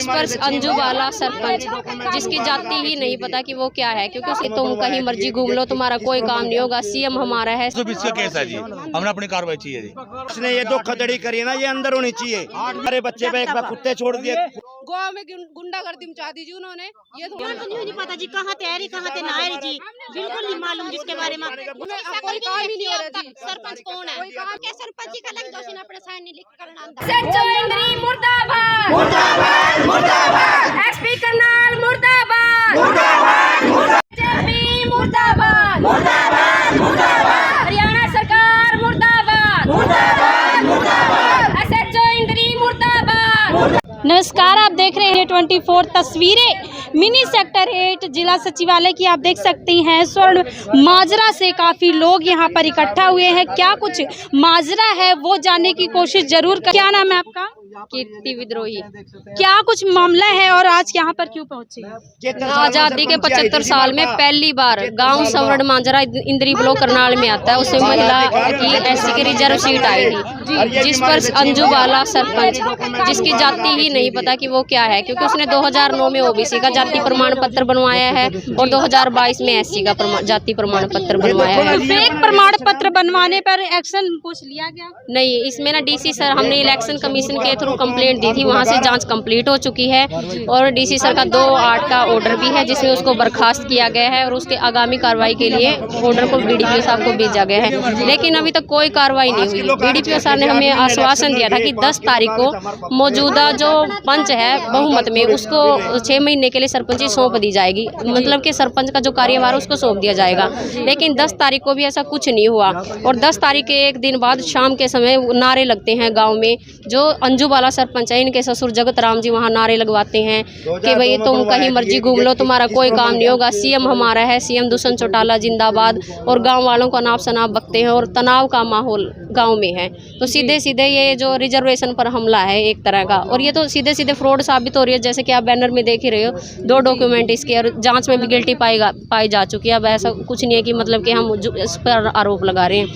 पर अंजू बाला सरपंच, जिसकी जाति ही नहीं पता कि वो क्या है, क्योंकि उसकी तुम कहीं मर्जी घूम लो, तुम्हारा कोई काम नहीं होगा। सीएम हमारा है। तो इसका केस है जी, हमने अपनी कार्रवाई चाहिए जी। इसने ये धोखाधड़ी करी है ना, ये अंदर होनी चाहिए। हमारे बच्चे पे एक बार कुत्ते छोड़ दिए। गोवा में गुंडागर्दी मचा दी जी उन्होंने। ये तो नहीं पता जी कहाँ तैयारी कहाँ थे नायरी जी, बिल्कुल नहीं मालूम जिसके बारे में। कोई काम ही नहीं हो रहा जी। सरपंच कौन है? क्या सरपंच जी का लग दोषी ना अपने साइन नहीं लिख कर सचोइंद्री मुर्दाबाद, मुर्दाबाद, मुर्दाबाद। एसपी करनाल मुर्दाबाद, मुर्दाबाद, मुर्दाबाद। मुर्दाबाद, मुर्दाबाद, मुर्दाबाद। हरियाणा सरकार मुर्दाबाद, मुर्दाबाद, मुर्दाबाद। सचोइंद्री मुर्दाबाद। नमस्कार, आप देख रहे हैं 24 तस्वीरें मिनी सेक्टर 8 जिला सचिवालय की। आप देख सकते हैं स्वर्ण माजरा से काफ़ी लोग यहाँ पर इकट्ठा हुए हैं। क्या कुछ माजरा है वो जानने की कोशिश जरूर कर। क्या नाम है आपका? कीर्ति विद्रोही। क्या कुछ मामला है और आज यहाँ पर क्यों पहुँचे? आजादी के 75 साल में पहली बार गांव सवर्ण मांजरा इंद्री ब्लॉक करनाल में आता है। उसमें महिला की एससी की रिजर्व सीट आई थी, जिस पर अंजू बाला सरपंच, जिसकी जाति ही नहीं पता कि वो क्या है, क्योंकि उसने 2009 में ओबीसी का जाति प्रमाण पत्र बनवाया है और 2022 में एससी का जाति प्रमाण पत्र बनवाया है। फेक प्रमाण पत्र बनवाने पर एक्शन कुछ लिया गया नहीं? इसमें ना डीसी सर, हमने इलेक्शन कमीशन के थ्रू कंप्लेंट दी थी, वहां से जांच कंप्लीट हो चुकी है और डीसी सर का 2/8 का ऑर्डर भी है, जिसमें उसको बर्खास्त किया गया है और उसके आगामी कार्रवाई के लिए ऑर्डर को बीडीपीओ साहब को भेजा गया है। लेकिन अभी तक कोई कार्रवाई नहीं हुई। बीडीपीओ साहब ने हमें आश्वासन दिया था कि 10 तारीख को मौजूदा जो पंच है बहुमत में, उसको 6 महीने के लिए सरपंची सौंप दी जाएगी, मतलब कि सरपंच का जो कार्यभार उसको सौंप दिया जाएगा। लेकिन 10 तारीख को भी ऐसा कुछ नहीं हुआ और 10 तारीख के एक दिन बाद शाम के समय नारे लगते हैं गाँव में। जो अंजू बाला सरपंच है, इनके ससुर जगत राम जी वहाँ नारे लगवाते हैं कि भाई तुम कहीं मर्जी घूम लो, तुम्हारा कोई काम नहीं होगा। सीएम हमारा है, सीएम दुष्यंत चौटाला जिंदाबाद। और गांव वालों का नाप शनाप बकते हैं और तनाव का माहौल गांव में है। तो सीधे सीधे ये जो रिजर्वेशन पर हमला है एक तरह का, और ये तो सीधे सीधे फ्रॉड साबित हो रही है। जैसे कि आप बैनर में देख ही रहे हो, 2 डॉक्यूमेंट इसके, और जाँच में भी गिल्टी पाई जा चुकी है। अब ऐसा कुछ नहीं है कि मतलब कि हम इस पर आरोप लगा रहे हैं।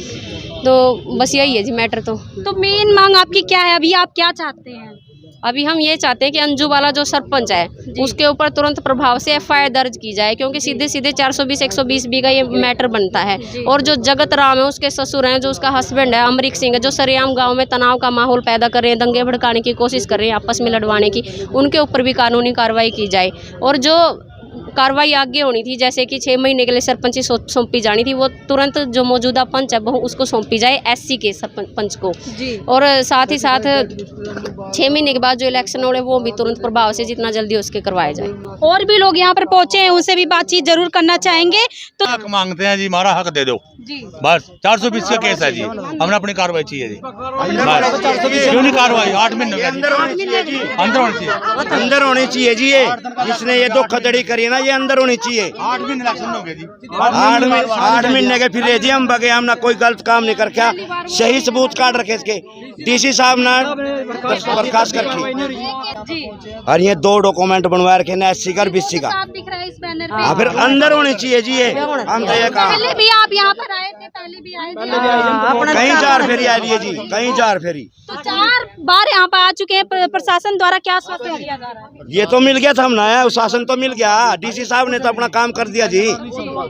तो बस यही है जी मैटर। तो मेन मांग आपकी क्या है? अभी आप क्या चाहते हैं? अभी हम ये चाहते हैं कि अंजू बाला जो सरपंच है उसके ऊपर तुरंत प्रभाव से एफआईआर दर्ज की जाए, क्योंकि सीधे सीधे 420-120 बी का ये मैटर बनता है। और जो जगत राम है, उसके ससुर हैं, जो उसका हस्बैंड है अमरीक सिंह, जो सरेआम गांव में तनाव का माहौल पैदा कर रहे हैं, दंगे भड़काने की कोशिश कर रहे हैं, आपस में लड़वाने की, उनके ऊपर भी कानूनी कार्रवाई की जाए। और जो कार्रवाई आगे होनी थी, जैसे कि 6 महीने के लिए सरपंची सौंपी जानी थी, वो तुरंत जो मौजूदा पंच है वो उसको सौंपी जाए, एससी के पंच को जी। और साथ ही साथ 6 महीने के बाद जो इलेक्शन हो रहे वो भी तुरंत प्रभाव से जितना जल्दी उसके करवाया जाए। और भी लोग यहाँ पर पहुंचे हैं, उनसे भी बातचीत जरूर करना चाहेंगे। तो हक मांगते हैं जी, हमारा हक दे दो जी। बस 420 का केस है जी, हमने अपनी कार्रवाई चाहिए जी। बस क्यों नहीं कार्रवाई? 8 महीने अंदर होनी चाहिए जी, अंदर होनी चाहिए, अंदर होनी चाहिए जी। ये जिसने ये धोखाधड़ी करी है ना, ये अंदर होनी चाहिए। 8 महीने इलेक्शन हो गए जी। 8 महीने के फिर जी हम बगे, हम ना कोई गलत काम नहीं करके, सही सबूत काट रखे इसके। डीसी साहब ने बर्खास्त कर रखी और ये 2 डॉक्यूमेंट बनवा रखे ना, एससी का और बीसी का। हाँ, फिर अंदर होनी चाहिए जी। ये हम तो ये कहा पहले भी आप यहाँ पर आए थे, पहले भी आए थे, कहीं 4 फेरी आ रही है जी, कहीं 4 फेरी। तो 4 बार यहाँ पर आ चुके हैं। प्रशासन द्वारा क्या आश्वासन दिया जा रहा है? ये तो मिल गया था, हम ना शासन तो मिल गया। डीसी साहब ने तो अपना काम कर दिया जी।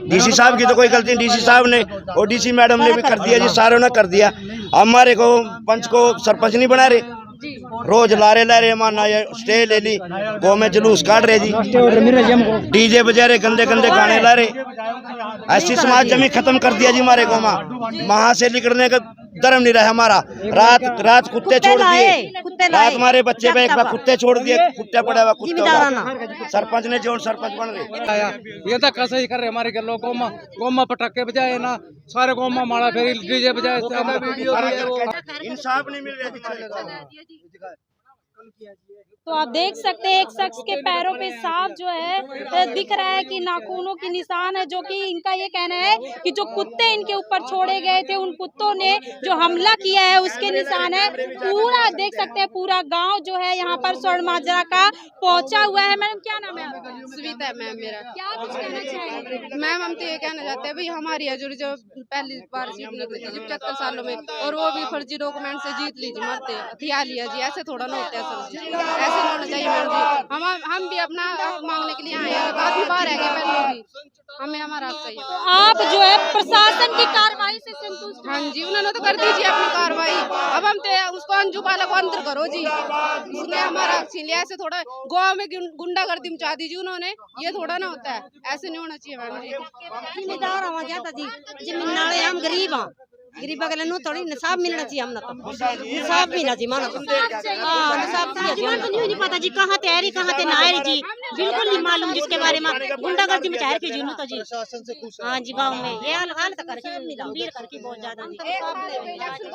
डीसी साहब की तो कोई गलती नहीं, डीसी साहब ने और डीसी मैडम ने भी कर दिया जी, सारों ने कर दिया। हमारे को पंच को सरपंच नहीं बना रहे, रोज ला रहे माना ये स्टे ले ली, गो में जुलूस काट रहे जी, डीजे बजा रहे, गंदे गंदे गाने ला रहे। ऐसी समाज जमी खत्म कर दिया जी हमारे को। वहां से निकलने का धर्म नहीं रहा हमारा। रात कुत्ते छोड़ दिए, रात हमारे बच्चे पे एक बार कुत्ते छोड़ दिए, कुत्ते पड़े हुआ कुत्ते। सरपंच ने जो सरपंच बन रहे, ये तक कैसे ही कर रहे हमारे गलों गो में पटाखे बजाए ना, सारे गो में माड़ा फेरी डीजे बजाए। इंसाफ नहीं मिल रहा। तो आप देख सकते हैं एक शख्स के पैरों पे साफ जो है दिख रहा है कि नाखूनों की निशान है, जो कि इनका ये कहना है कि जो कुत्ते इनके ऊपर छोड़े गए थे, उन कुत्तों ने जो हमला किया है उसके निशान है। पूरा देख सकते हैं, पूरा गांव जो है यहाँ पर स्वर्ण माजरा का पहुंचा हुआ है। मैडम क्या नाम है आपका? सुविधा मैम मेरा। क्या कुछ कहना चाहेंगे? मैम हम तो ये कहना चाहते हैं भाई, हमारी हजूरी जो पहली बार जीत निकली थी 75 सालों में, और वो भी फर्जी डॉक्यूमेंट से जीत लीजिए, मरते हथियार लिया जी, ऐसे थोड़ा ना होता है। सब ऐसे नहीं होना चाहिए मैडम जी। हम भी अपना हक मांगने के लिए आए हैं, काफी बार है पहले भी, हमें हमारा हक चाहिए। तो आप जो है प्रशासन की कार्रवाई से संतुष्ट? हाँ जी, उन्होंने तो कर दीजिए अपनी कार्रवाई, अब हम उसको अंजू बाला को अंदर करो जी, उसने हमारा हक छीन लिया। ऐसे थोड़ा गाँव में गुंडागर्दी मचा दीजिए उन्होंने, ये थोड़ा ना होता है, ऐसे नहीं होना चाहिए मैडम जी। जिम्मेदार हो जाता जी, जिम्मेदार हम गरीब हाँ, गरीब अगले नु थोड़ी निसाब मिलना चाहिए, हमने तो निसाब मिलना चाहिए, मानो तो हाँ निसाब चाहिए। तो नहीं पता जी कहाँ तैयारी कहाँ ते नायरी जी, बिल्कुल नहीं मालूम जिसके बारे में गुंडागर्दी में चाहे के जी तो जी हाँ जी गाँव में ये हाल तक करके बहुत ज्यादा।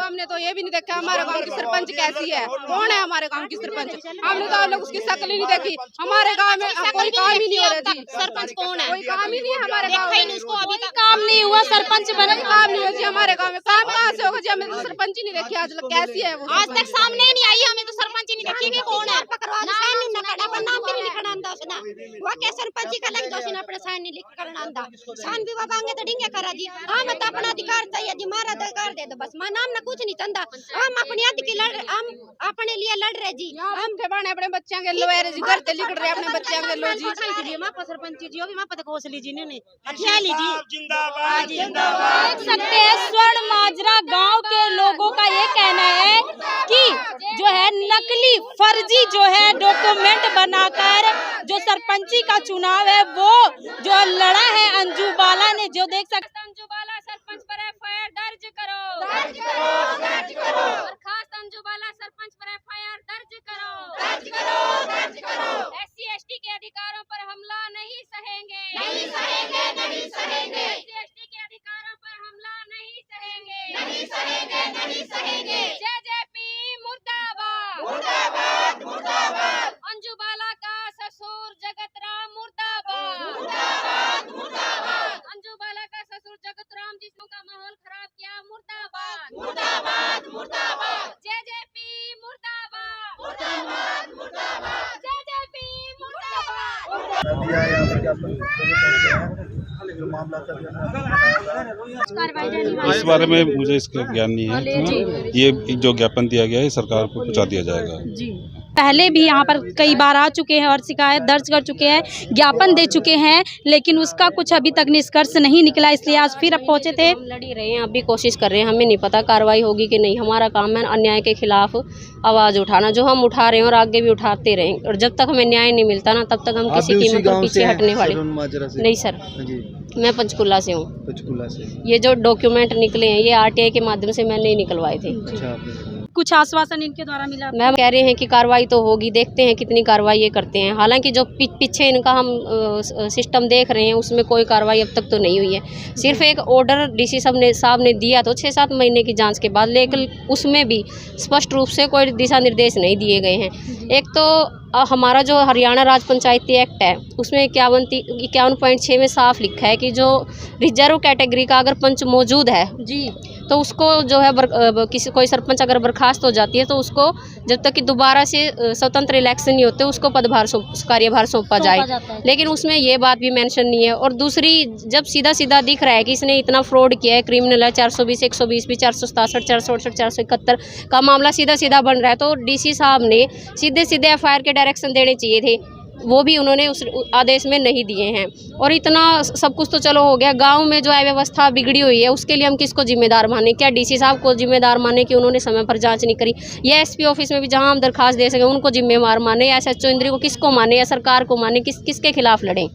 हमने तो ये भी नहीं देखा हमारे गाँव की सरपंच कैसी है, कौन है हमारे गाँव की सरपंच, हमने तो लोग उसकी शक्ल ही नहीं देखी। हमारे गाँव में कोई काम ही नहीं हो रहा जी, सरपंच कौन है, कोई काम ही नहीं है हमारे गाँव में, उसको अभी तक काम नहीं हुआ, सरपंच बने काम नहीं हो जी हमारे गाँव में, काम कहाँ से होगा जी, हमें तो सरपंच ही नहीं देखी आज कैसी है वो, आज तक सामने ही नहीं आई, हमें तो सरपंच ही नहीं देखी कि कौन है, नाम भी नहीं लिखना आंदा उसना वो क्या सरपंच का लग दोसी ना अपने साइन नहीं लिख करना आंदा साइन भी वांगे तो डिंगे करा जी। हम तो अपना अधिकार चाहिए जी, हमारा अधिकार दे दो बस, मैं नाम ना कुछ नहीं चाहता, हम अपनी हद की लड़, हम अपने लिए लड़ रहे जी, हम के बाने अपने बच्चों के लो जी, घर से लिख रहे अपने बच्चों के लो जी, मां को सरपंच जी भी मां पता घोसली जी ने हथियाली जी जिंदाबाद देख सकते हैं स्वर्ण माजरा गांव के लोगों का ये कहना है कि जो है नकली फर्जी जो है डॉक्यूमेंट बनाकर जो सरपंची का चुनाव है वो जो लड़ा है अंजू बाला ने, जो देख सकते अंजू बाला सरपंच पर एफआईआर दर्ज करो, बर्खास्त अंजू बाला सरपंच पर एफआईआर दर्ज करो, SC/ST के अधिकारों पर हमला नहीं सहेंगे, SC/ST के अधिकारों पर हमला नहीं सहेंगे, JJP मुर्दाबाद, अंजू बाला का ससुर जगत राम मुर्दाबाद, अंजू बाला का ससुर जगत राम जिसने का माहौल खराब किया मुर्दाबाद, JJP मुर्दाबाद, JJP मुर्दाबाद। इस बारे में मुझे इसका ज्ञान नहीं है, ये जो ज्ञापन दिया गया है सरकार को पहुंचा दिया जाएगा जी। पहले भी यहाँ पर कई बार आ चुके हैं और शिकायत दर्ज कर चुके हैं, ज्ञापन दे चुके हैं, लेकिन उसका कुछ अभी तक निष्कर्ष नहीं निकला, इसलिए आज फिर अब पहुँचे थे। हम लड़ ही रहे हैं, अभी कोशिश कर रहे हैं, हमें नहीं पता कार्रवाई होगी कि नहीं। हमारा काम है अन्याय के खिलाफ आवाज़ उठाना, जो हम उठा रहे हैं और आगे भी उठाते रहें, और जब तक हमें न्याय नहीं मिलता ना तब तक हम किसी कीमत पर पीछे हटने वाले नहीं सर। मैं पंचकुला से हूँ। ये जो डॉक्यूमेंट निकले हैं ये RTI के माध्यम से मैंने निकलवाए थे। कुछ आश्वासन इनके द्वारा मिला? मैम कह रहे हैं कि कार्रवाई तो होगी, देखते हैं कितनी कार्रवाई ये करते हैं। हालांकि जो पीछे इनका हम सिस्टम देख रहे हैं उसमें कोई कार्रवाई अब तक तो नहीं हुई है। सिर्फ एक ऑर्डर DC साहब ने दिया तो 6-7 महीने की जांच के बाद, लेकिन उसमें भी स्पष्ट रूप से कोई दिशा निर्देश नहीं दिए गए हैं। एक तो हमारा जो हरियाणा राज्य पंचायती एक्ट है उसमें 51.6 में साफ लिखा है कि जो रिजर्व कैटेगरी का अगर पंच मौजूद है जी तो उसको जो है कोई सरपंच अगर बर्खास्त हो जाती है तो उसको जब तक कि दोबारा से स्वतंत्र इलेक्शन नहीं होते उसको कार्यभार सौंपा जाए। लेकिन उसमें ये बात भी मेंशन नहीं है। और दूसरी, जब सीधा सीधा दिख रहा है कि इसने इतना फ्रॉड किया है, क्रिमिनल है, 420, 120 भी, 467, 468, 471 का मामला सीधा सीधा बन रहा है, तो DC साहब ने सीधे सीधे FIR के डायरेक्शन देने चाहिए थे, वो भी उन्होंने उस आदेश में नहीं दिए हैं। और इतना सब कुछ तो चलो हो गया, गांव में जो अव्यवस्था बिगड़ी हुई है उसके लिए हम किसको जिम्मेदार माने? क्या DC साहब को जिम्मेदार माने कि उन्होंने समय पर जांच नहीं करी, या SP ऑफिस में भी जहां हम दरखास्त दे सकें उनको जिम्मेदार माने, या SHO इंद्री को किसको माने, या सरकार को माने, किसके खिलाफ लड़ें?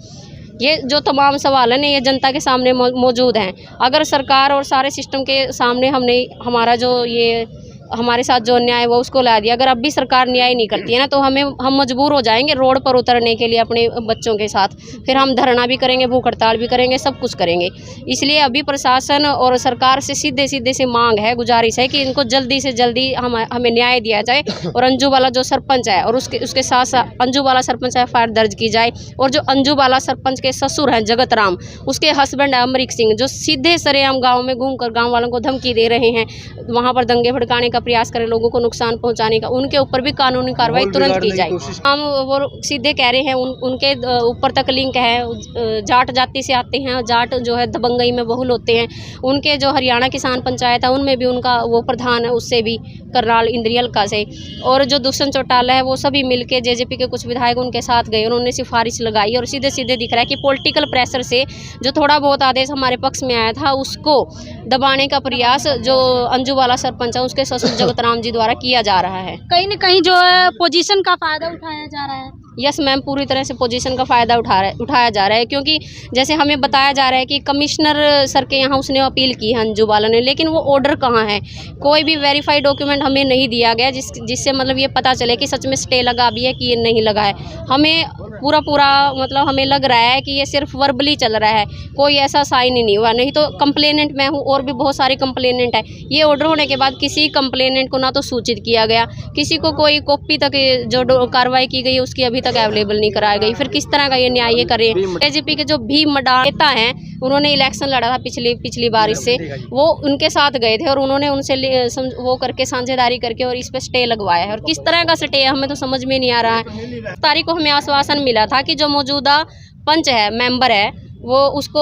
ये जो तमाम सवाल हैं ये जनता के सामने मौजूद हैं। अगर सरकार और सारे सिस्टम के सामने हमने हमारा जो ये हमारे साथ जो अन्याय है वो उसको ला दिया, अगर अब भी सरकार न्याय नहीं करती है ना तो हम मजबूर हो जाएंगे रोड पर उतरने के लिए अपने बच्चों के साथ। फिर हम धरना भी करेंगे, भूख हड़ताल भी करेंगे, सब कुछ करेंगे। इसलिए अभी प्रशासन और सरकार से सीधे से मांग है, गुजारिश है कि इनको जल्दी से जल्दी हमें न्याय दिया जाए। और अंजू बाला जो सरपंच है और उसके साथ साथ अंजू बाला सरपंच FIR दर्ज की जाए। और जो अंजू बाला सरपंच के ससुर हैं जगत राम, उसके हस्बैंड है अमरीक सिंह, जो सीधे सरेआम गाँव में घूम कर गाँव वालों को धमकी दे रहे हैं, वहाँ पर दंगे भड़काने का प्रयास करें, लोगों को नुकसान पहुंचाने का, उनके ऊपर भी कानूनी कार्रवाई तुरंत की जाए। हम वो सीधे कह रहे हैं, उनके ऊपर तक लिंक है, जाट जाति से आते हैं, जाट जो है दबंगई में बहुल होते हैं। उनके जो हरियाणा किसान पंचायत है उनमें भी उनका वो प्रधान है, उससे भी करनाल इंद्रियल का से, और जो दुष्यंत चौटाला है वो सभी मिलके जेजेपी के कुछ विधायक उनके साथ गए, उन्होंने सिफारिश लगाई और सीधे सीधे दिख रहा है कि पॉलिटिकल प्रेशर से जो थोड़ा बहुत आदेश हमारे पक्ष में आया था उसको दबाने का प्रयास जो अंजुबाला सरपंच है उसके ससुर जगतराम जी द्वारा किया जा रहा है। कहीं न कहीं जो है पोजीशन का फायदा उठाया जा रहा है। यस मैम, पूरी तरह से पोजीशन का फ़ायदा उठाया जा रहा है, क्योंकि जैसे हमें बताया जा रहा है कि कमिश्नर सर के यहाँ उसने अपील की है अंजुबाला ने, लेकिन वो ऑर्डर कहाँ है, कोई भी वेरीफाइड डॉक्यूमेंट हमें नहीं दिया गया जिससे मतलब ये पता चले कि सच में स्टे लगा भी है कि ये नहीं लगा है। हमें पूरा मतलब हमें लग रहा है कि ये सिर्फ वर्बली चल रहा है, कोई ऐसा साइन ही नहीं हुआ। नहीं तो कंप्लेनेंट मैं हूँ और भी बहुत सारे कंप्लेनेंट है, ये ऑर्डर होने के बाद किसी कंप्लेनेंट को ना तो सूचित किया गया, किसी को कोई कॉपी तक जो कार्रवाई की गई उसकी अभी तक अवेलेबल नहीं कराई गई, फिर किस तरह का ये न्याय करें। एजीपी के जो भीम मडाल नेता हैं उन्होंने इलेक्शन लड़ा था पिछली बार, इससे वो उनके साथ गए थे और उन्होंने उनसे वो करके साझेदारी करके और इस पर स्टे लगवाया है, और किस तरह का स्टे हमें तो समझ में नहीं आ रहा है। तारीख को हमें आश्वासन मिला था कि जो मौजूदा पंच है, मेंबर है, वो उसको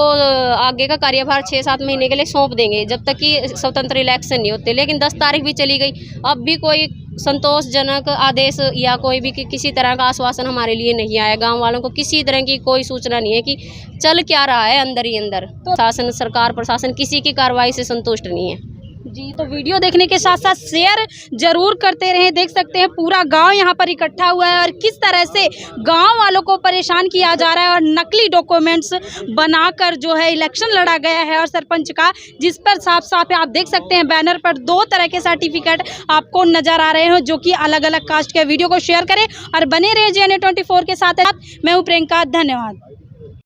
आगे का कार्यभार 6-7 महीने के लिए सौंप देंगे जब तक कि स्वतंत्र इलेक्शन नहीं होते। लेकिन 10 तारीख भी चली गई, अब भी कोई संतोषजनक आदेश या कोई भी किसी तरह का आश्वासन हमारे लिए नहीं आया। गांव वालों को किसी तरह की कोई सूचना नहीं है कि चल क्या रहा है अंदर ही अंदर। शासन, सरकार, प्रशासन किसी की कार्रवाई से संतुष्ट नहीं है। जी, तो वीडियो देखने के साथ साथ शेयर जरूर करते रहें। देख सकते हैं पूरा गांव यहां पर इकट्ठा हुआ है और किस तरह से गांव वालों को परेशान किया जा रहा है और नकली डॉक्यूमेंट्स बनाकर जो है इलेक्शन लड़ा गया है और सरपंच का, जिस पर साफ साफ आप देख सकते हैं बैनर पर 2 तरह के सर्टिफिकेट आपको नजर आ रहे हैं जो कि अलग अलग कास्ट के। वीडियो को शेयर करें और बने रहे JNA 24 के साथ। मैं हूँ प्रियंका, धन्यवाद।